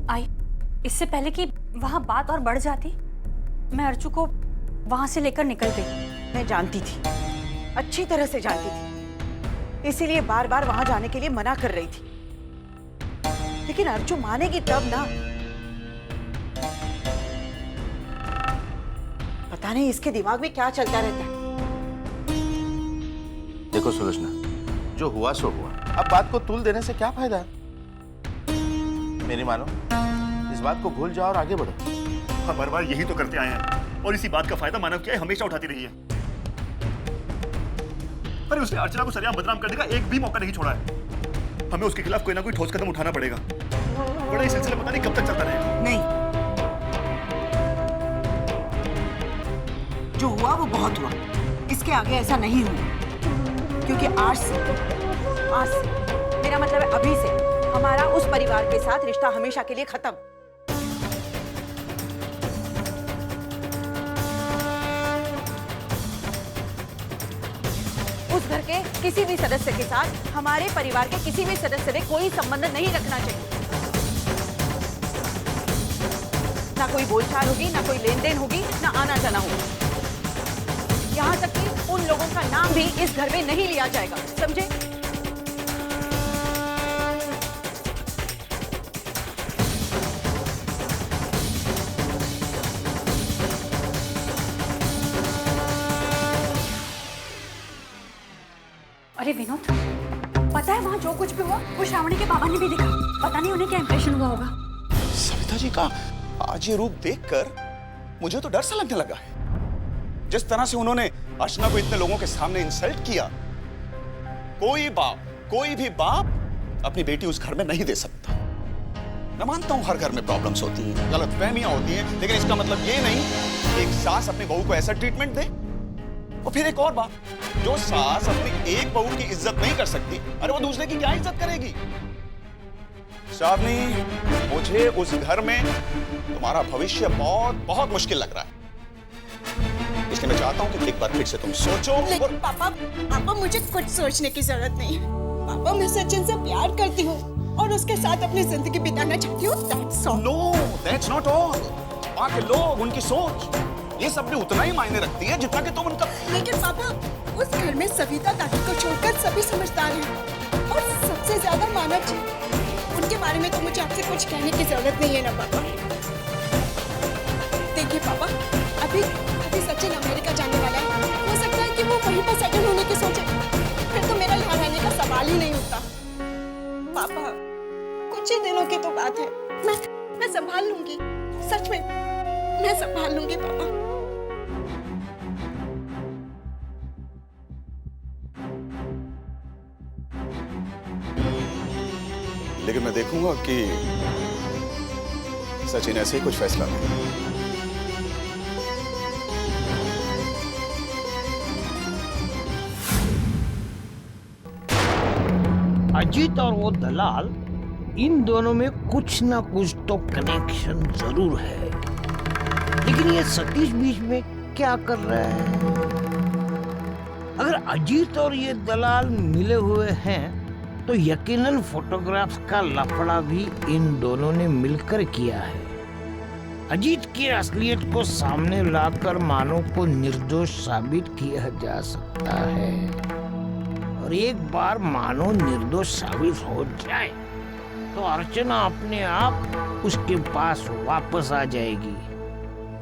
आई, इससे पहले कि वहां बात और बढ़ जाती, मैं अर्चू को वहां से लेकर निकल गई। मैं जानती थी, अच्छी तरह से जानती थी, इसीलिए बार बार वहां जाने के लिए मना कर रही थी। लेकिन अर्चू मानेगी तब ना। पता नहीं इसके दिमाग में क्या चलता रहता है। देखो सुलोचना, जो हुआ सो हुआ, अब बात को तूल देने से क्या फायदा? मेरी मानो, इस बात को भूल जाओ और आगे बढ़ो। हम हर बार यही तो करते आए हैं और इसी बात का फायदा मानव क्या है हमेशा उठाती रही है। अरे उसने अर्चना को सरेआम बदनाम करने का एक भी मौका नहीं छोड़ा है। हमें उसके खिलाफ कोई ना कोई ठोस कदम उठाना पड़ेगा, वरना ये सिलसिला पता नहीं कब तक चलता रहेगा। नहीं, जो हुआ वो बहुत हुआ, इसके आगे ऐसा नहीं हुआ। क्योंकि आज से मेरा मतलब है अभी से हमारा उस परिवार के साथ रिश्ता हमेशा के लिए खत्म। उस घर के किसी भी सदस्य के साथ हमारे परिवार के किसी भी सदस्य ने कोई संबंध नहीं रखना चाहिए। ना कोई बोलचाल होगी, ना कोई लेन देन होगी, ना आना जाना होगा। यहाँ तक कि उन लोगों का नाम भी इस घर में नहीं लिया जाएगा, समझे? अरे विनोद, पता है वहां जो कुछ भी हुआ वो श्रावणी के बाबा ने भी देखा। पता नहीं उन्हें क्या इंप्रेशन हुआ होगा। सविता जी का आज ये रूप देखकर मुझे तो डर सा लगने लगा है। जिस तरह से उन्होंने अर्चना को इतने लोगों के सामने इंसल्ट किया, कोई भी बाप अपनी बेटी उस घर में नहीं दे सकता। मैं मानता हूं हर घर में प्रॉब्लम्स होती हैं, गलतफहमियां होती हैं, लेकिन इसका मतलब ये नहीं कि एक सास अपनी बहू को ऐसा ट्रीटमेंट दे। और फिर एक और बात, जो सास अपनी एक बहू की इज्जत नहीं कर सकती, अरे वो दूसरे की क्या इज्जत करेगी? श्रावणी, मुझे उस घर में तुम्हारा भविष्य बहुत बहुत मुश्किल लग रहा है। इसलिए मैं चाहता हूं कि एक बार फिर से तुम सोचो। लेकिन पापा मुझे कुछ सोचने की जरूरत नहीं है। पापा, मैं सचिन से प्यार करती हूँ और उसके साथ अपनी जिंदगी बिताना चाहती हूँ। That's all. No, that's not all. वहाँ के लोग, उनकी सोच, ये सब भी उतना ही मायने रखती है जितना कि तुम उनका। लेकिन पापा, उस घर में सविता काकी को छोड़कर सभी समझदार हैं और सबसे ज्यादा मानव जी। उनके बारे में तो मुझे आपसे कुछ कहने की जरूरत नहीं है ना पापा। देखिए पापा, अभी सचिन अमेरिका जाने वाला है। हो सकता है कि वो वहीं पर सेटल होने की सोचे, फिर तो मेरा यहाँ रहने का सवाल ही नहीं उठता। पापा, कुछ ही दिनों की तो बात है, मैं संभाल लूंगी। सच में मैं संभाल लूंगी पापा। लेकिन मैं देखूंगा कि सचिन ऐसे ही कुछ फैसला ले। अजीत और वो दलाल, इन दोनों में कुछ ना कुछ तो कनेक्शन जरूर है। लेकिन ये सतीश बीच में क्या कर रहा है? अगर अजीत और ये दलाल मिले हुए हैं तो यकीनन फोटोग्राफ्स का लफड़ा भी इन दोनों ने मिलकर किया है। अजीत की असलियत को सामने लाकर मानव को निर्दोष साबित किया जा सकता है। और एक बार मानो निर्दोष साबित हो जाए तो अर्चना अपने आप उसके पास वापस आ जाएगी।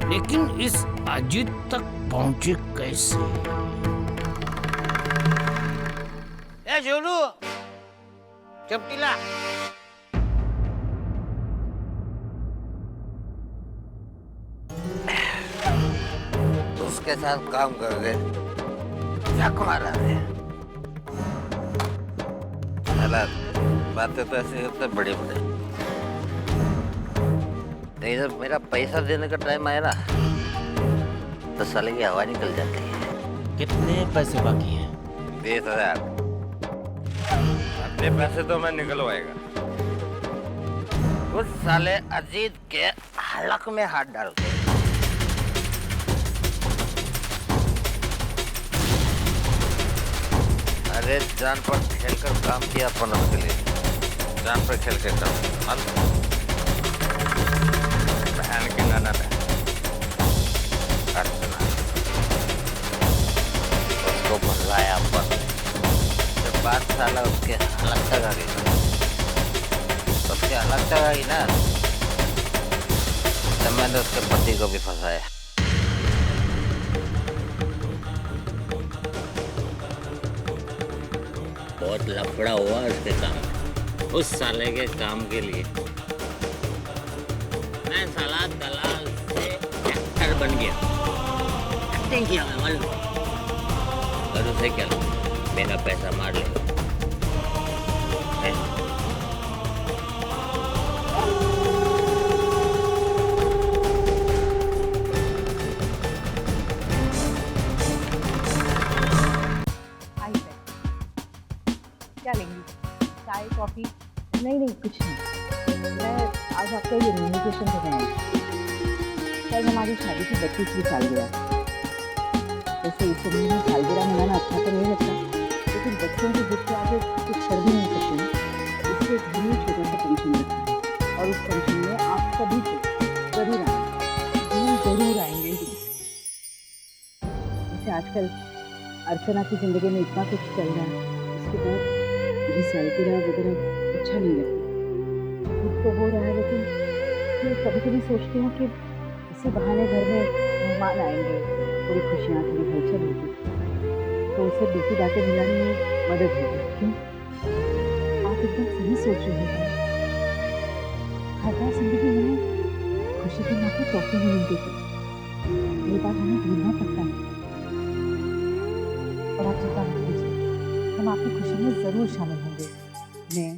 लेकिन इस अजीत तक पहुंचे कैसे? ए जोलू, चपटीला, उसके साथ काम कर गए, क्या मारा है? बातें तो ऐसे होते बड़े बड़े, नहीं जब मेरा पैसा देने का टाइम आया ना तो साले की हवा निकल जाती है। कितने पैसे बाकी हैं? 20,000। अपने पैसे तो मैं निकलवाएगा। उस साले अजीत के हलक में हाथ डाल के। अरे जान पर खेलकर काम किया अपन उसके लिए, जान पर खेल के काम। ना, तब मैंने उसके पति को भी फंसाया। बहुत लफड़ा हुआ उसके काम, उस साले के काम के लिए मैं साला दलाल से एक्टर बन गया, एक्टिंग किया मैं मालूम। और उसे क्या लगा, मेरा पैसा मार लेगा। क्या लेंगी? चाय, कॉफी? नहीं नहीं कुछ नहीं, मैं आज आपका ये इन्विटेशन देने आई थी। कल हमारी शादी की 32वीं सालगिरह। वैसे इस उम्र में सालगिरह मनाना अच्छा तो नहीं लगता, लेकिन बच्चों के दुख के आगे कुछ कर भी नहीं सकते हैं, इसलिए घर में छोटा सा फंक्शन रखा है और उस फंक्शन में आप सभी को जरूर आएंगे, जरूर आएंगे। जैसे आजकल अर्चना की जिंदगी में इतना कुछ चल रहा है, उसके बाद ये सालगिरह वगैरह अच्छा नहीं लगता। खुद तो हो रहा है, लेकिन फिर कभी कभी सोचती हूँ कि इसी बहाने घर में मेहमान आएंगे, थोड़ी खुशियाँ, थोड़ी हलचल होगी, तो उसे दूसरी बातें मिलाने में मदद होगी। क्यों? आप एकदम सही सोच रहे हैं। हर बार जिंदगी हमें खुशी के मौके तोहफे नहीं देते, ये बात हमें ढूंढना पड़ता है। और आप चिंता मत कीजिए, हम आपकी खुशी में जरूर शामिल होंगे। मैं,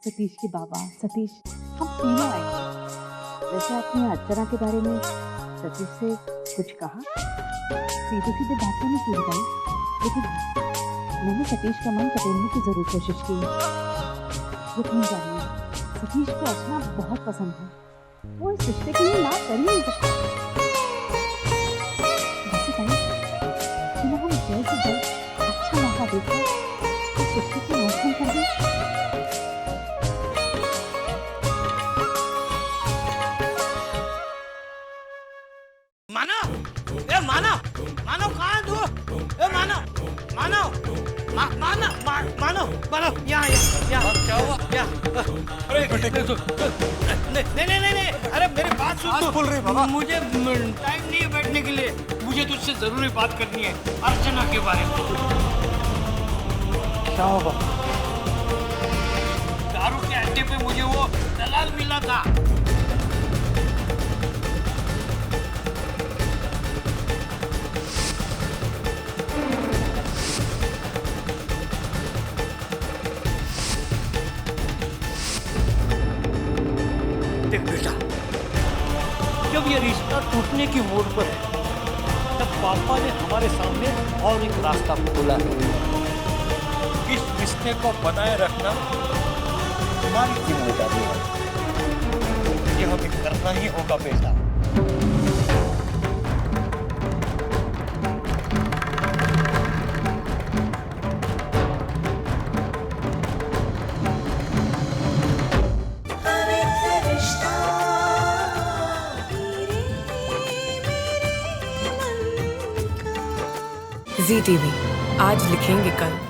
सतीश के बाबा, सतीश, हम तीनों आएंगे। वैसे आपने अर्चना के बारे में सतीश से कुछ कहा? सीधे सीधे बात तो नहीं की बताई, लेकिन मैंने सतीश का मन पटेलने की जरूर कोशिश की। लेकिन जानिए, सतीश को अर्चना बहुत पसंद है, वो इस रिश्ते के लिए ना कर ही नहीं सकता। वैसे कहें कि हम जल्द से जल्द अच्छा मौका देखकर इस रिश्ते की रोकथाम कर दें। मानो यहाँ क्या हुआ? अरे नहीं, अरे मेरी बात सुन। बोल रहे बाबा, मुझे टाइम नहीं है बैठने के लिए, मुझे तुझसे जरूरी बात करनी है अर्चना के बारे में। क्या होगा? दारू के अड्डे पे मुझे वो दलाल मिला था। देख बेटा, जब ये रिश्ता टूटने की मोड़ पर है, तब पापा ने हमारे सामने और एक रास्ता खोला है। इस रिश्ते को बनाए रखना हमारी जिम्मेदारी है, ये हमें करना ही होगा बेटा। ZTV, आज लिखेंगे कल।